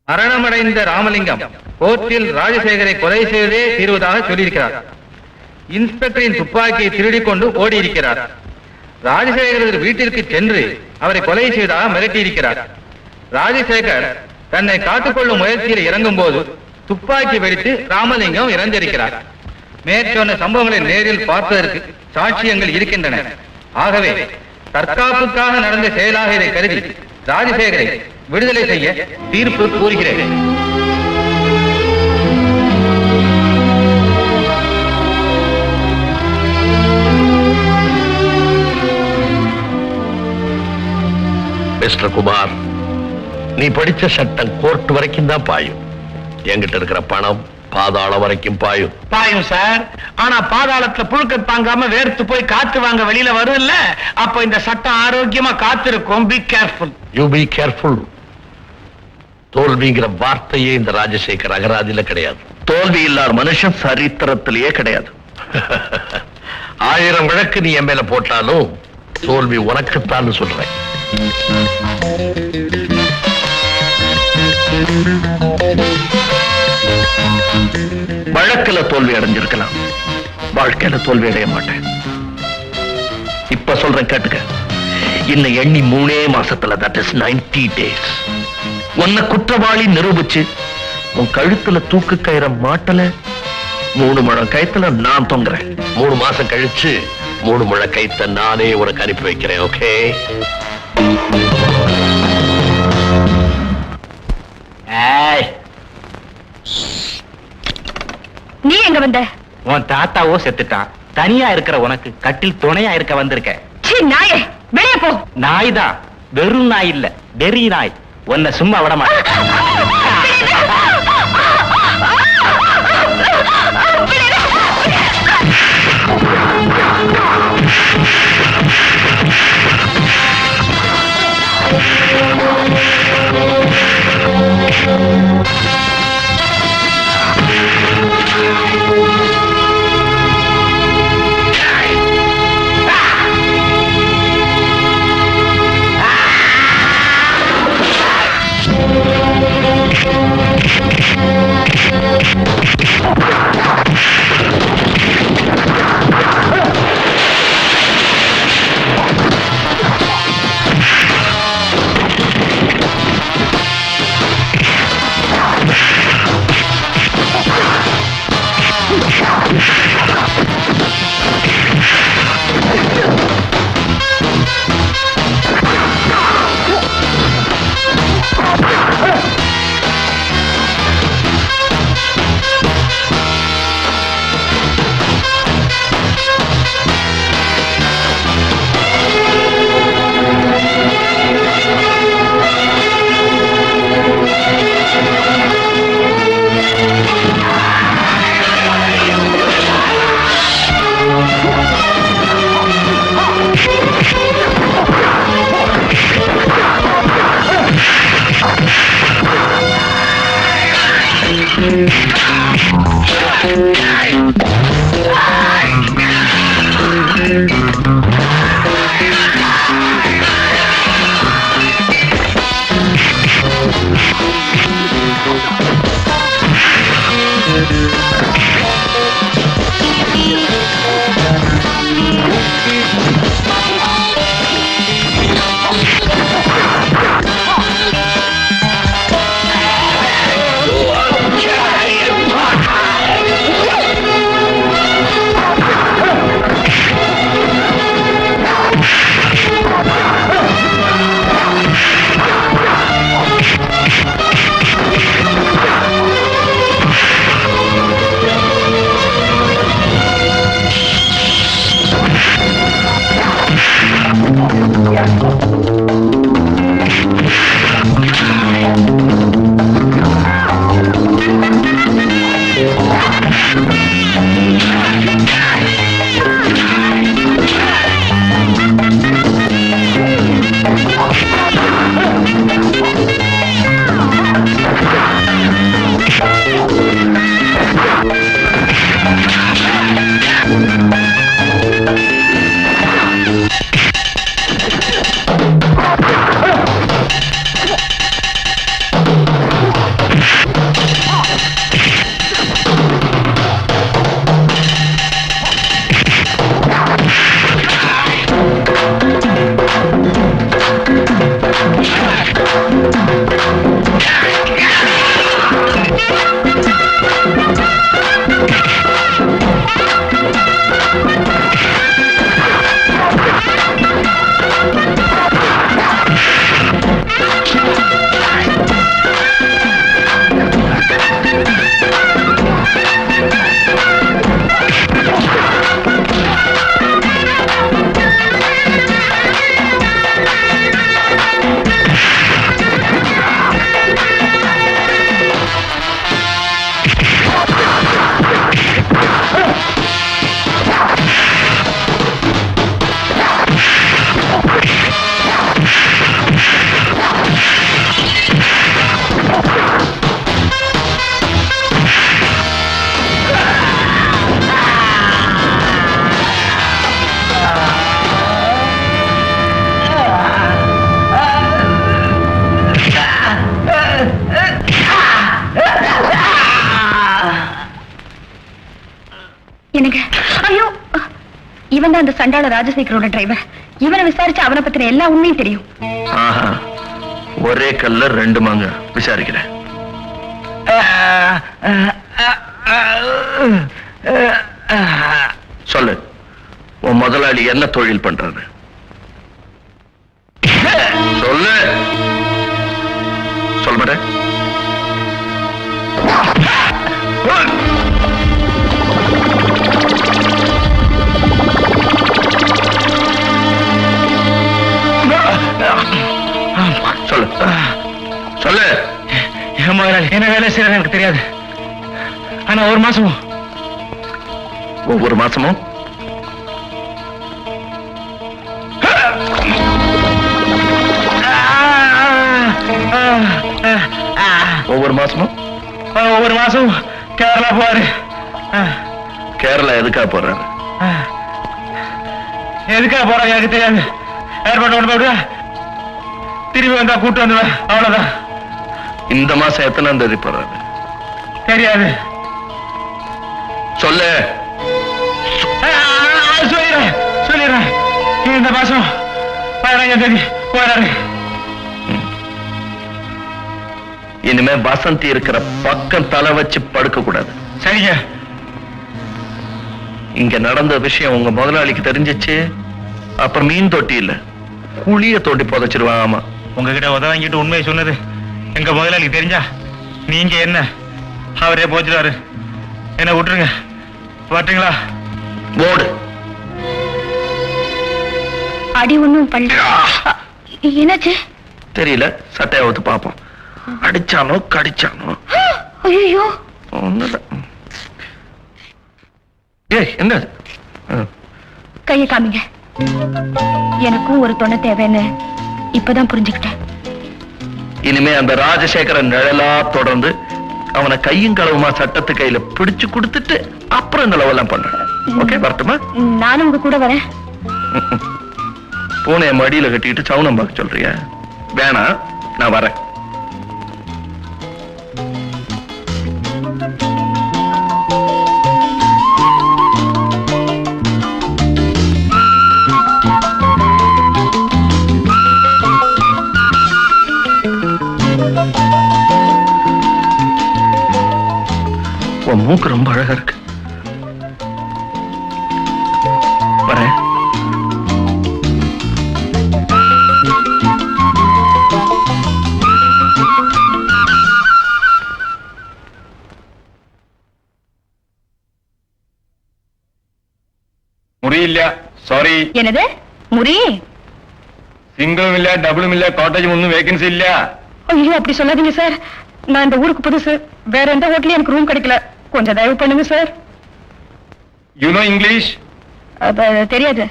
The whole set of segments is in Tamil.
மரணமடைந்த ராமலிங்கம் கோர்ட்டில் ராஜசேகரை கொலை செய்தே தீர்வதாக சொல்லியிருக்கிறார். இன்ஸ்பெக்டரின் துப்பாக்கியை திருடிக் கொண்டு ஓடியிருக்கிறார். ராஜசேகரது வீட்டிற்கு சென்று அவரை கொலை செய்ததாக மிரட்டியிருக்கிறார். ராஜசேகர் தன்னை காத்துக்கொள்ளும் முயற்சியில் இறங்கும் போது துப்பாக்கி வெடித்து ராமலிங்கம் இறந்திருக்கிறார். மேற்சொன்ன சம்பவங்களை நேரில் பார்ப்பதற்கு சாட்சியங்கள் இருக்கின்றன. ஆகவே தற்காப்புக்காக நடந்த செயலாக இதை கருதி ராஜசேகரை விடுதலை செய்ய தீர்ப்பு கூறுகிறேன். மிஸ்டர் குமார், நீ படிச்ச சட்டம் கோர்ட் வரைக்கும் தான் பாயும். என்கிட்ட இருக்கிற பணம் பாதாளம் வரைக்கும் பாயும் சார். ஆனா பாதாளத்துல புழுக்க தாங்காம வேர்த்து போய் காத்து வாங்க வெளியில வரும் இல்ல, அப்ப இந்த சட்டம் ஆரோக்கியமா காத்திருக்கும். Be careful. You be careful. தோல்விங்கிற வார்த்தையே இந்த ராஜசேகர் அகராதியில கிடையாது. தோல்வி இல்லாத மனுஷன் சரித்திரத்திலேயே கிடையாது. 1000 வழக்கு நீ என் மேல போட்டாலும் தோல்வி உனக்குத்தான் சொல்றேன். வழக்குல தோல்வி அடைஞ்சிருக்கலாம், வாழ்க்கையில தோல்வி அடைய மாட்டேன். இப்ப சொல்றேன் கேட்டுக்க. இன்னும் எண்ணி 3 மாசத்துல, தட் இஸ் 90 days, உன்னை குற்றவாளி நிரூபிச்சு உன் கழுத்துல தூக்கு கயிற மாட்டல, 3 முழம் கயித்துல நான் தொங்குறேன். 3 மாசம் கழிச்சு 3 முழ கைத்த நானே உனக்கு அனுப்பி வைக்கிறேன். ஓகே? நீ எங்க வந்த? உன் தாத்தாவோ செத்துட்டான். தனியா இருக்கிற உனக்கு கட்டில் துணையா இருக்க வந்திருக்க. நாயே, வெளியே போ. நாய் தான், வெறும் நாய் இல்ல, வெறி நாய். உன்னை சும்மா விட மாட்டேன். இவன் தான் அந்த சண்டாள ராஜசேகரோட டிரைவர். இவனை விசாரிச்சு அவனை பத்தின எல்லா உண்மையும் தெரியும். ஆஹா, ஒரே கல்ல ரெண்டு மாங்க. விசாரிக்கிறேன். சொல்லு, உன் முதலாளி என்ன தொழில் பண்றாரு? சொல்லு. சொல்ல மாட்டேன். சொல்லு சொல்லு. என்ன வேலை செய்யறது எனக்கு தெரியாது. ஆனா ஒரு மாசம் ஒவ்வொரு மாசமும் ஒவ்வொரு மாசம் கேரளா போவாரு. கேரளா எதுக்காக போறாரு? எதுக்காக போறாங்க எனக்கு தெரியாது. ஏற்பாடு கொண்டு போயிடுவா, திரும்பி வந்தா கூட்டு வந்துடுவேன், அவ்வளவுதான். இந்த மாசம் எத்தனாம் தேதி போறாரு? தெரியாது. சொல்லு. சொல்லிடுறேன். இந்த மாசம் 15ஆம் தேதி போறாரு. இனிமே வசந்தி இருக்கிற பக்கம் தலை வச்சு படுக்க கூடாது. சரிங்க. இங்க நடந்த விஷயம் உங்க முதலாளிக்கு தெரிஞ்சிச்சு, அப்புறம் மீன் தொட்டி இல்ல, குழிய தோண்டி புதைச்சிருவான். ஆமா, உங்ககிட்ட உதவ வாங்கிட்டு உண்மையை சொன்னது எங்க முதலாளி தெரிஞ்சா நீங்க என்ன அவரே போச்சுறாரு. என்ன விட்டுருங்க, பாத்தீங்களா? போடு. அடி ஒண்ணும் பண்ணல. என்னாச்சு தெரியல, சட்டையை ஊத்து பாப்போம். அடிச்சானோ கடிச்சானோ? ஐயோ, என்ன? கையை காமிங்க. எனக்கும் ஒரு துணை தேவைன்னு இப்பதான் புரிஞ்சுக்கிட்டேன். இனிமே அந்த ராஜசேகரன் நிழலா தொடர்ந்து அவனை கையும் களவுமா சட்டத்து கையில பிடிச்சு கொடுத்துட்டு அப்புறம் இந்த லெவல்லாம் பண்ண. ஓகே, வரட்டுமா? நானும் உங்க கூட வரேன். பூனைய மடியில கட்டிட்டு சவுனம் பார்க்க சொல்றியா? வேணாம், நான் வரேன். உன் மூக்கு ரொம்ப அழகா இருக்கு. வரேன். മുറിയില്ല, സോറി. என்னது முறி? സിംഗിളും ഇല്ല, ഡബിളും ഇല്ല, കോട്ടേജും ഒന്നും വേക്കൻസി ഇല്ല. ஐயோ, அப்படி சொல்லாதீங்க சார். நான் இந்த ஊருக்கு புதுசு. வேற எந்த ஹோட்டலையும் எனக்கு ரூம் கிடைக்கல. கொஞ்சம் தயவு பண்ணுங்க சார். You know English? தெரியாது.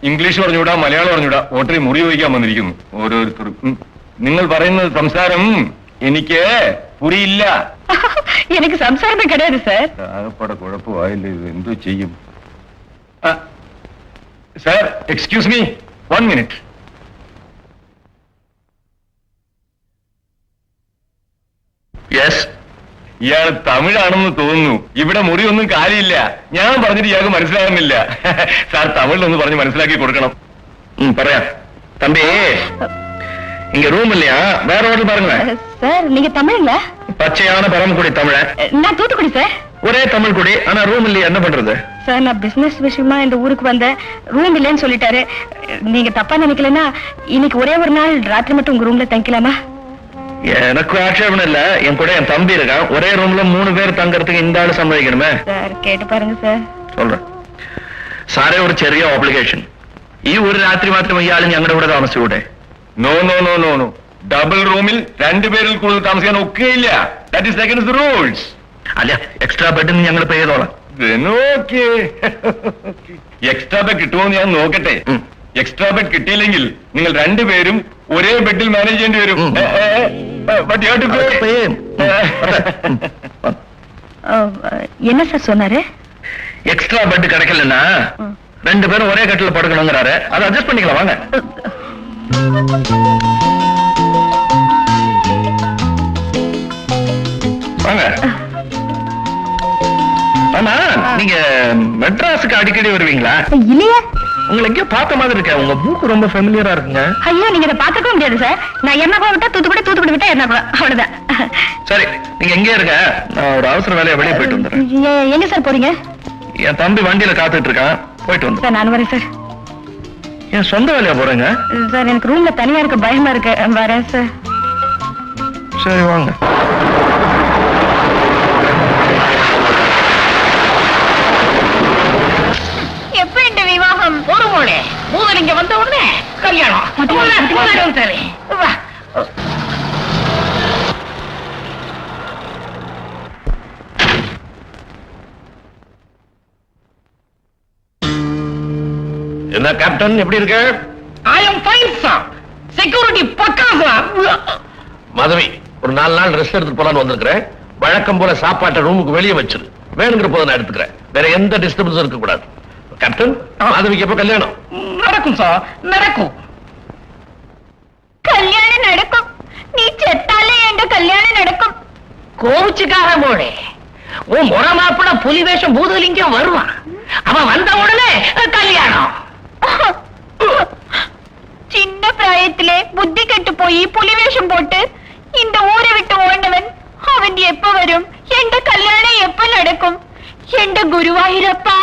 ഇംഗ്ലീഷ് പറഞ്ഞുകൂടാ, മലയാളം പറഞ്ഞുകൂടാ. ഹോട്ടലിൽ മുറി വഹിക്കാൻ വന്നിരിക്കുന്നു ഓരോരുത്തരും. നിങ്ങൾ പറയുന്ന സംസാരം എനിക്ക് പുരിയില്ല. எனக்கு சம்சாரமே கிடையாது சார். ആകപ്പാടെ കുഴപ്പമായില്ലേ ഇത്, എന്തോ ചെയ്യും? Sir, excuse me, 1 minute. Yes. ഇയാൾ തമിഴാണെന്ന് തോന്നുന്നു. ഇവിടെ മുറിയൊന്നും കാര്യമില്ല. ഞാൻ പറഞ്ഞിട്ട് ഇയാൾക്ക് മനസ്സിലാകുന്നില്ല. സാർ തമിഴിലൊന്ന് പറഞ്ഞ് മനസ്സിലാക്കി കൊടുക്കണം. പറയാ. தம்பி, இங்க ரூம் இல்லையா? வேற ஹோட்டல் பாருங்க. சார், நீங்க தமிழ்ல? பச்சையான பரமக்குடி தமிழ. நான் தூத்துக்குடி சார். ஒரே தமிழ் குடி, ஆனா ரூம் இல்லையா? என்ன பண்றது? சார், நான் பிசினஸ் விஷயமா இந்த ஊருக்கு வந்தேன். ரூம் இல்லைன்னு சொல்லிட்டாரு. நீங்க தப்பா நினைக்கலன்னா இன்னைக்கு ஒரே ஒரு நாள் ராத்திரி மட்டும் உங்க ரூம்ல தங்கிக்கலாமா? எனக்கு ஆட்சேபம் இல்ல. என் கூட என் தம்பி இருக்கான். ஒரே ரூம்ல 3 பேர் தங்கறதுக்கு இந்த ஆளு சம்மதிக்கணுமே. சார், கேட்டு பாருங்க சார். சொல்றேன். സാറേ, ഒരു ചെറിയ ഓബ്ലിഗേഷൻ. ഈ ഒരു രാത്രി മാത്രം ഇയാൾ ഞങ്ങളുടെ കൂടെ താമസിച്ചൂടെ? No no no no no. Double റൂമിൽ 2 പേരിൽ കൂടുതൽ താമസിക്കാൻ ഒക്കെയില്ല. That is against the rules. അല്ല, എക്സ്ട്രാ ബെഡിന് ഞങ്ങൾ പേ ചെയ്തോളാം. എക്സ്ട്രാ ബെഡ് കിട്ടുമോ ഞാൻ നോക്കട്ടെ. എക്സ്ട്രാ ബെഡ് കിട്ടിയില്ലെങ്കിൽ നിങ്ങൾ 2 പേരും ഒരേ ബെഡിൽ മാനേജ് ചെയ്യേണ്ടി വരും. என்ன சார் சொன்னாரு? எக்ஸ்ட்ரா பெட் கிடைக்கலன்னா 2 பேரும் ஒரே கட்டில படுக்கணுங்கிறாரு. அதை அட்ஜஸ்ட் பண்ணிக்கலாம். வாங்க வாங்க. ஆமா, நீங்க நீங்க மெட்ராஸுக்கு அடிக்கடி வருவீங்களா? இல்லையே. உங்களை எங்கேயோ பார்த்த மாதிரி இருக்க. உங்க மூக்கு ரொம்ப ஃபெமிலியரா இருக்குங்க. ஐயோ, நீங்க இதை பார்த்துக்க முடியாது சார். நான் எர்ணாகுளம் விட்டா தூத்துக்குடி, தூத்துக்குடி விட்டா எர்ணாகுளம், அவ்வளவுதான். சரி, நீங்க எங்கே இருக்க? நான் ஒரு அவசர வேலையா வெளியே போயிட்டு வந்துடுறேன். எங்க சார் போறீங்க? என் தம்பி வண்டியில காத்துட்டு இருக்கான், போயிட்டு வந்து. சார் நான் வரேன் சார். என் சொந்த வேலையா போறேங்க? சார் எனக்கு ரூம்ல தனியா இருக்க பயமா இருக்கு, வரேன் சார். சரி வாங்க. எப்ப இந்த விவாகம்? ஒரு மோளே மூதல் இங்க வந்த உடனே கல்யாணம். சரி வா. என்ன கேப்டன், எப்படி இருக்க? ஐ அம் ஃபைன் சார். செக்யூரிட்டி பக்கா சார். மாதவி, ஒரு 4 நாள் ரெஸ்ட் எடுத்துட்டு போலான்னு வந்திருக்கிறேன். வழக்கம் போல சாப்பாட்டை ரூமுக்கு வெளியே வச்சிரு. வேணுங்கிற போது நான் எடுத்துக்கிறேன். வேற எந்த டிஸ்டர்பன்ஸும் இருக்க கூடாது. கேப்டன், மாதவிக்கு எப்ப கல்யாணம்? நடக்கும் சார், நடக்கும். கல்யாணம் நடக்கும். நீ செத்தாலே எங்க கல்யாணம் நடக்கும். கோவிச்சுக்கார மோளே, உன் முறை மாப்பிள புலி வேஷம் பூதலிங்கம் வருவான். அவன் வந்த உடனே கல்யாணம். சின்ன பிராயத்திலே புத்தி கெட்டு போய் புலி வேஷம் போட்டு இந்த ஊரை விட்டு ஓடினவன் அவன் எப்ப வரும்? எந்த கல்யாணம் எப்ப நடக்கும்? எந்த குருவாயிரப்பா?